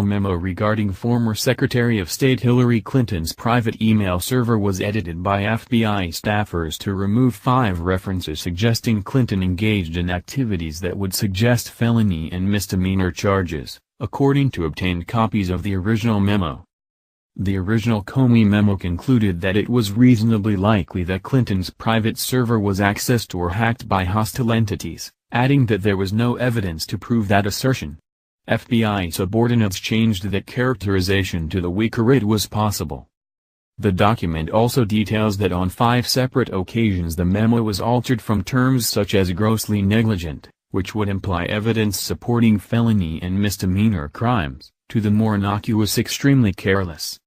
memo regarding former Secretary of State Hillary Clinton's private email server was edited by FBI staffers to remove 5 references suggesting Clinton engaged in activities that would suggest felony and misdemeanor charges, according to obtained copies of the original memo. The original Comey memo concluded that it was reasonably likely that Clinton's private server was accessed or hacked by hostile entities, adding that there was no evidence to prove that assertion. FBI subordinates changed that characterization to the weaker it was possible. The document also details that on 5 separate occasions the memo was altered from terms such as grossly negligent, which would imply evidence supporting felony and misdemeanor crimes, to the more innocuous extremely careless.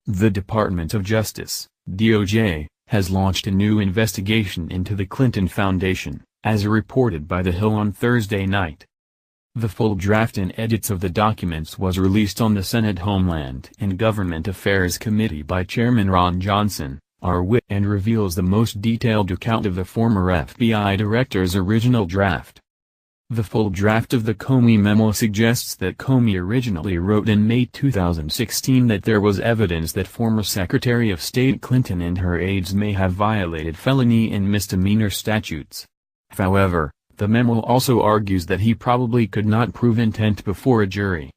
The Department of Justice, DOJ, has launched a new investigation into the Clinton Foundation, as reported by The Hill on Thursday night. The full draft and edits of the documents was released on the Senate Homeland and Government Affairs Committee by Chairman Ron Johnson, R.W., and reveals the most detailed account of the former FBI director's original draft. The full draft of the Comey memo suggests that Comey originally wrote in May 2016 that there was evidence that former Secretary of State Clinton and her aides may have violated felony and misdemeanor statutes. However, the memo also argues that he probably could not prove intent before a jury.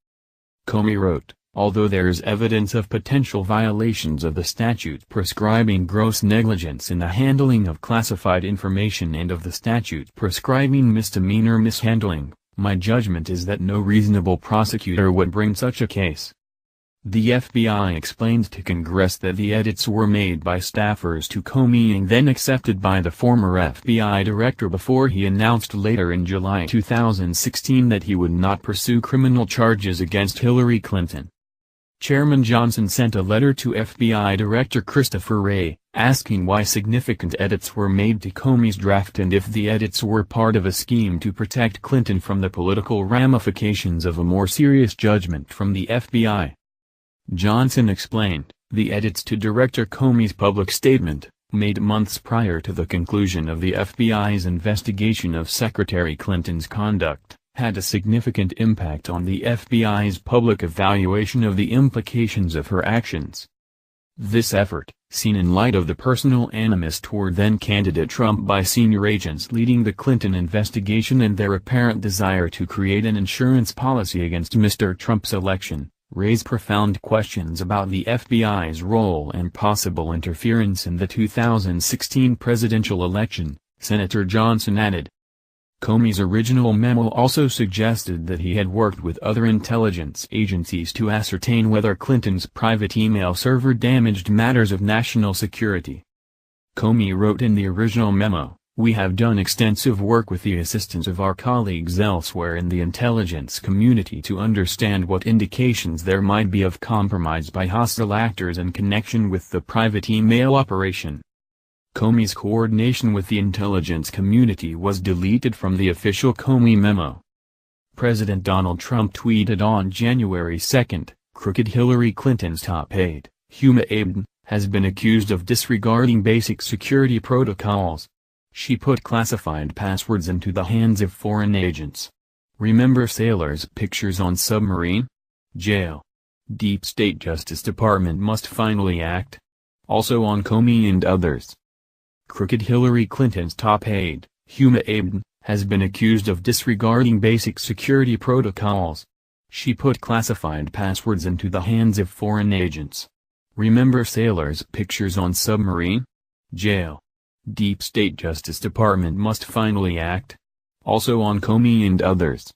Comey wrote, although there is evidence of potential violations of the statute prescribing gross negligence in the handling of classified information and of the statute prescribing misdemeanor mishandling, my judgment is that no reasonable prosecutor would bring such a case. The FBI explained to Congress that the edits were made by staffers to Comey and then accepted by the former FBI director before he announced later in July 2016 that he would not pursue criminal charges against Hillary Clinton. Chairman Johnson sent a letter to FBI Director Christopher Wray, asking why significant edits were made to Comey's draft and if the edits were part of a scheme to protect Clinton from the political ramifications of a more serious judgment from the FBI. Johnson explained, the edits to Director Comey's public statement, made months prior to the conclusion of the FBI's investigation of Secretary Clinton's conduct, had a significant impact on the FBI's public evaluation of the implications of her actions. This effort, seen in light of the personal animus toward then-candidate Trump by senior agents leading the Clinton investigation and their apparent desire to create an insurance policy against Mr. Trump's election, raised profound questions about the FBI's role and possible interference in the 2016 presidential election, Senator Johnson added. Comey's original memo also suggested that he had worked with other intelligence agencies to ascertain whether Clinton's private email server damaged matters of national security. Comey wrote in the original memo, "We have done extensive work with the assistance of our colleagues elsewhere in the intelligence community to understand what indications there might be of compromise by hostile actors in connection with the private email operation." Comey's coordination with the intelligence community was deleted from the official Comey memo. President Donald Trump tweeted on January 2, "Crooked Hillary Clinton's top aide, Huma Abedin, has been accused of disregarding basic security protocols. She put classified passwords into the hands of foreign agents. Remember sailors' pictures on submarine? Jail. Deep State Justice Department must finally act." Also on Comey and others. Crooked Hillary Clinton's top aide, Huma Abedin, has been accused of disregarding basic security protocols. She put classified passwords into the hands of foreign agents. Remember sailors' pictures on submarine? Jail. Deep State Justice Department must finally act. Also on Comey and others.